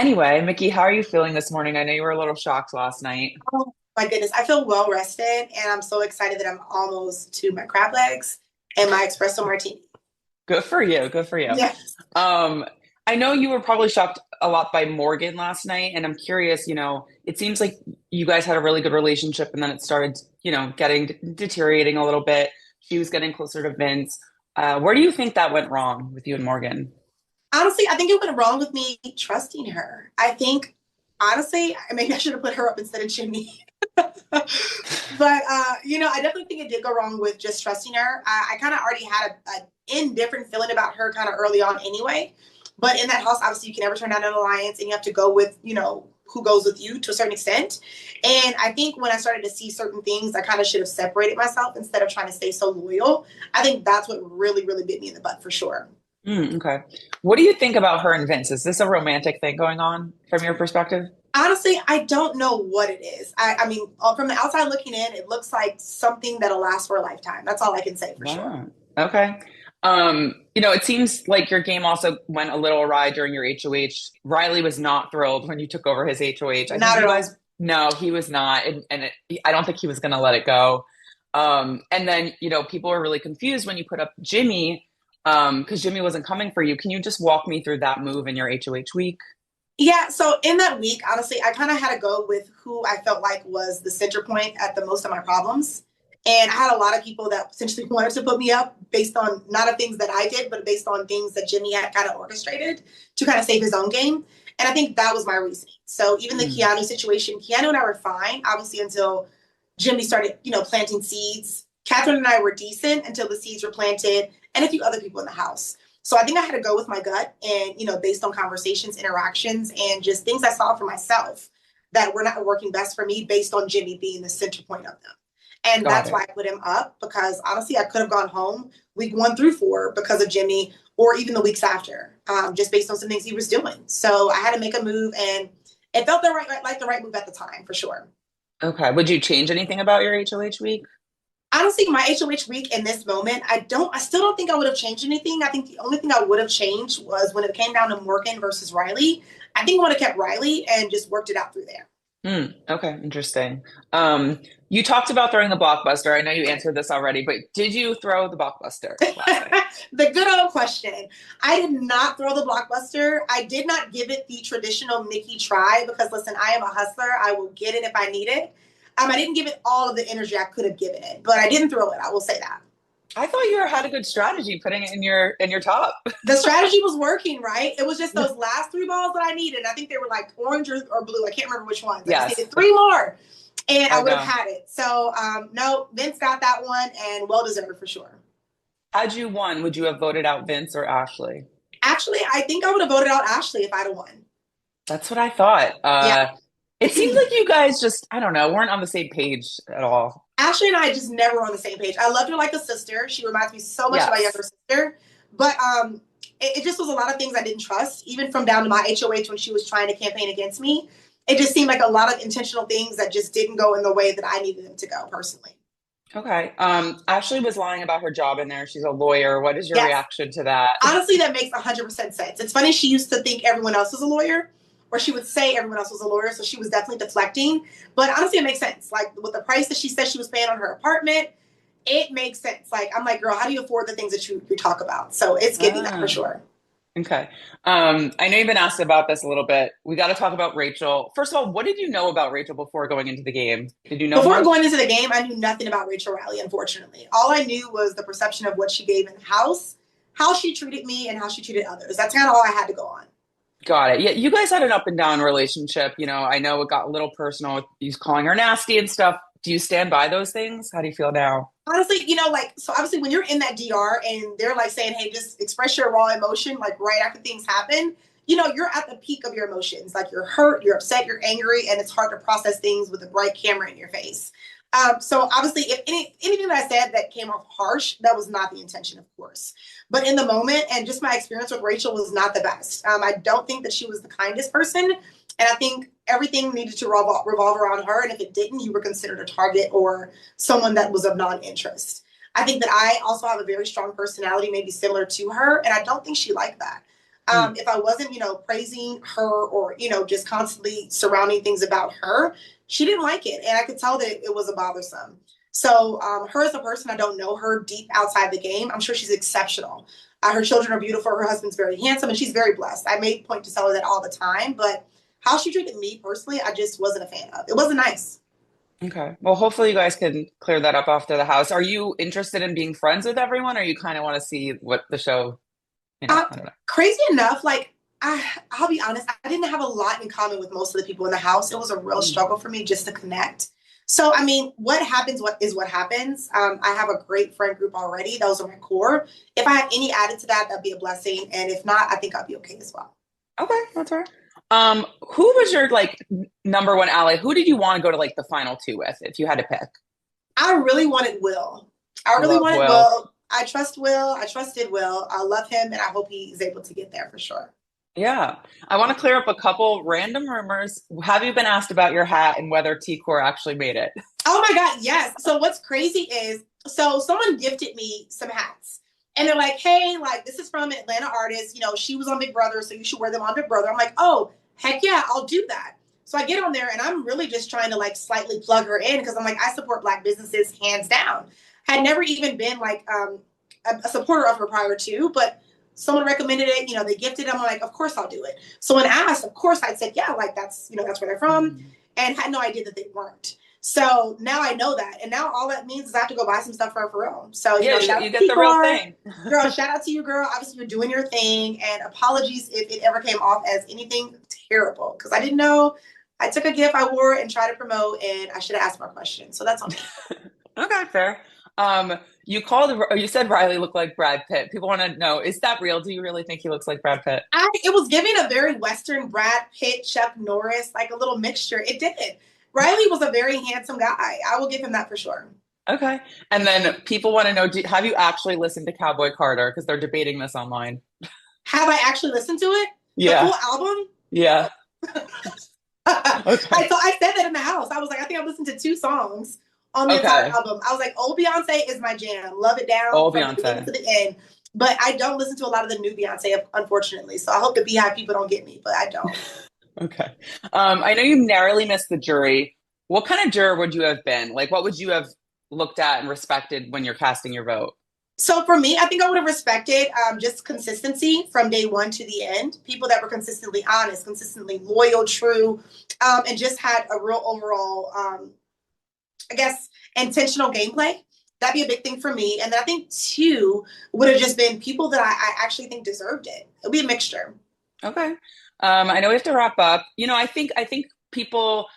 Anyway, Mickey, how are you feeling this morning? I know you were a little shocked last night. Oh my goodness. I feel well rested and I'm so excited that I'm almost to my crab legs and my espresso martini. Good for you. Good for you. Yes. Um, I know you were probably shocked a lot by Morgan last night, and I'm curious, it seems like you guys had a really good relationship and then it started, getting deteriorating a little bit. She was getting closer to Vince. Where do you think that went wrong with you and Morgan? Honestly, I think it went wrong with me trusting her. I think, honestly, maybe I should have put her up instead of Jimmy. But I definitely think it did go wrong with just trusting her. I kind of already had a indifferent feeling about her kind of early on anyway. But in that house, obviously, you can never turn down an alliance, and you have to go with, who goes with you to a certain extent. And I think when I started to see certain things, I kind of should have separated myself instead of trying to stay so loyal. I think that's what really, really bit me in the butt for sure. Okay. What do you think about her and Vince? Is this a romantic thing going on from your perspective? Honestly, I don't know what it is. I mean, from the outside looking in, it looks like something that'll last for a lifetime. That's all I can say for sure. Wow. Okay. It seems like your game also went a little awry during your HOH. Riley was not thrilled when you took over his HOH. I think Not you at guys, all. no, he was not, I don't think he was going to let it go. And then, people were really confused when you put up Jimmy, because Jimmy wasn't coming for you. Can you just walk me through that move in your HOH week? Yeah, so in that week, honestly, I kind of had to go with who I felt like was the center point at the most of my problems. And I had a lot of people that essentially wanted to put me up based on not of things that I did, but based on things that Jimmy had kind of orchestrated to kind of save his own game. And I think that was my reasoning. So even the Mm, Keanu situation, Keanu and I were fine, obviously, until Jimmy started, planting seeds. Catherine and I were decent until the seeds were planted, and a few other people in the house. So I think I had to go with my gut and, based on conversations, interactions, and just things I saw for myself that were not working best for me based on Jimmy being the center point of them. And got that's why it. I put him up because honestly, I could have gone home week 1 through 4 because of Jimmy or even the weeks after, just based on some things he was doing. So I had to make a move and it felt like the right move at the time for sure. Okay. Would you change anything about your HOH week? Honestly, my HOH week in this moment, I still don't think I would have changed anything. I think the only thing I would have changed was when it came down to Morgan versus Riley. I think I would have kept Riley and just worked it out through there. Okay, interesting. You talked about throwing the blockbuster. I know you answered this already, but did you throw the blockbuster last night? The good old question. I did not throw the blockbuster. I did not give it the traditional Mickey try because listen, I am a hustler. I will get it if I need it. I didn't give it all of the energy I could have given it, but I didn't throw it. I will say that. I thought you had a good strategy putting it in your top. The strategy was working, right? It was just those last 3 balls that I needed. I think they were like orange or blue. I can't remember which ones. I just Yes, needed 3 more and I I would have know. had it. So, no, Vince got that one and well deserved for sure. Had you won, would you have voted out Vince or Ashley? Actually, I think I would have voted out Ashley if I'd have won. That's what I thought. Yeah. It seemed like you guys just, I don't know, weren't on the same page at all. Ashley and I just never were on the same page. I loved her like a sister. She reminds me so much of my Yes. younger sister. But it just was a lot of things I didn't trust, even from down to my HOH when she was trying to campaign against me. It just seemed like a lot of intentional things that just didn't go in the way that I needed them to go personally. Okay. Ashley was lying about her job in there. She's a lawyer. What is your Yes. reaction to that? Honestly, that makes 100% sense. It's funny, she used to think everyone else was a lawyer, or she would say everyone else was a lawyer, so she was definitely deflecting. But honestly, it makes sense. Like with the price that she said she was paying on her apartment, it makes sense. Like I'm like, girl, how do you afford the things that you talk about? So it's giving that for Ah. sure. Okay. I know you've been asked about this a little bit. We got to talk about Rachel. First of all, what did you know about Rachel before going into the game? Did you know Before much? going into the game, I knew nothing about Rachel Riley, unfortunately. All I knew was the perception of what she gave in the house, how she treated me, and how she treated others. That's kind of all I had to go on. Got it. Yeah, you guys had an up and down relationship. I know it got a little personal with you calling her nasty and stuff. Do you stand by those things? How do you feel now? Honestly, like, so obviously when you're in that DR and they're like saying, hey, just express your raw emotion, like right after things happen, you're at the peak of your emotions. Like you're hurt, you're upset, you're angry, and it's hard to process things with a bright camera in your face. So obviously, if anything that I said that came off harsh, that was not the intention, of course. But in the moment, and just my experience with Rachel was not the best. I don't think that she was the kindest person, and I think everything needed to revolve around her. And if it didn't, you were considered a target or someone that was of non-interest. I think that I also have a very strong personality, maybe similar to her, and I don't think she liked that. Mm. If I wasn't, praising her or, just constantly surrounding things about her, she didn't like it. And I could tell that it was a bothersome. So her as a person, I don't know her deep outside the game. I'm sure she's exceptional. Her children are beautiful. Her husband's very handsome, and she's very blessed. I made point to tell her that all the time. But how she treated me personally, I just wasn't a fan of. It wasn't nice. Okay. Well, hopefully you guys can clear that up after the house. Are you interested in being friends with everyone, or you kind of want to see what the show, Uh, I don't know. Crazy enough, like I'll be honest, I didn't have a lot in common with most of the people in the house. It was a real Mm. struggle for me just to connect. So, I mean, what happens, what is what happens. I have a great friend group already. Those are my core. If I have any added to that, that'd be a blessing. And if not, I think I'll be okay as well. Okay, that's fair. Who was your like number one ally? Who did you want to go to like the final two with if you had to pick? I really wanted Will. I really Love wanted Will. Will. I trust Will. I trusted Will. I love him, and I hope he is able to get there for sure. Yeah. I want to clear up a couple random rumors. Have you been asked about your hat and whether T-Core actually made it? Oh my God, yes. So what's crazy is, so someone gifted me some hats. And they're like, hey, like this is from an Atlanta artist. She was on Big Brother, so you should wear them on Big Brother. I'm like, oh, heck yeah, I'll do that. So I get on there and I'm really just trying to like slightly plug her in because I'm like, I support Black businesses hands down. Had never even been like a supporter of her prior to, but someone recommended it, they gifted it. I'm like, of course I'll do it. So when asked, of course I said, yeah, like that's where they're from, Mm. and had no idea that they weren't. So now I know that. And now all that means is I have to go buy some stuff for her for real. So, Yeah, shout you out to get the real P-Core. thing. Girl, shout out to you, girl. Obviously, you're doing your thing. And apologies if it ever came off as anything terrible. Because I didn't know. I took a gift, I wore it and tried to promote, and I should have asked more questions. So that's on me. Okay, fair. You said Riley looked like Brad Pitt. People want to know, is that real? Do you really think he looks like Brad Pitt? It was giving a very Western Brad Pitt, Chuck Norris, like a little mixture. It did. Riley was a very handsome guy. I will give him that for sure. Okay. And then people want to know, have you actually listened to Cowboy Carter? Because they're debating this online. Have I actually listened to it? The Yeah. full album? Yeah. Okay. I said that in the house. I was like, I think I listened to two songs on the entire Okay. album. I was like, old Beyonce is my jam. Love it down Oh, from the beginning Beyonce. to the end. But I don't listen to a lot of the new Beyonce, unfortunately. So I hope the Beehive people don't get me, but I don't. Okay. I know you narrowly missed the jury. What kind of juror would you have been? Like, what would you have looked at and respected when you're casting your vote? So for me, I think I would have respected just consistency from day one to the end. People that were consistently honest, consistently loyal, true, and just had a real overall, I guess, intentional gameplay. That'd be a big thing for me. And then I think two would have just been people that I actually think deserved it. It'd be a mixture. Okay. I know we have to wrap up. I think people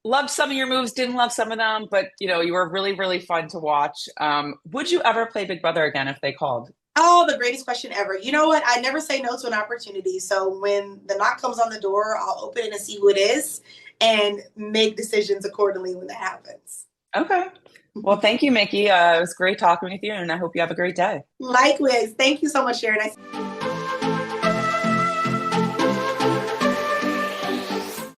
loved some of your moves, didn't love some of them, but you were really, really fun to watch. Would you ever play Big Brother again if they called? Oh, the greatest question ever. You know what? I never say no to an opportunity. So when the knock comes on the door, I'll open it and see who it is and make decisions accordingly when that happens. Okay. Well, thank you, Mickey. It was great talking with you, and I hope you have a great day. Likewise. Thank you so much, Sharon.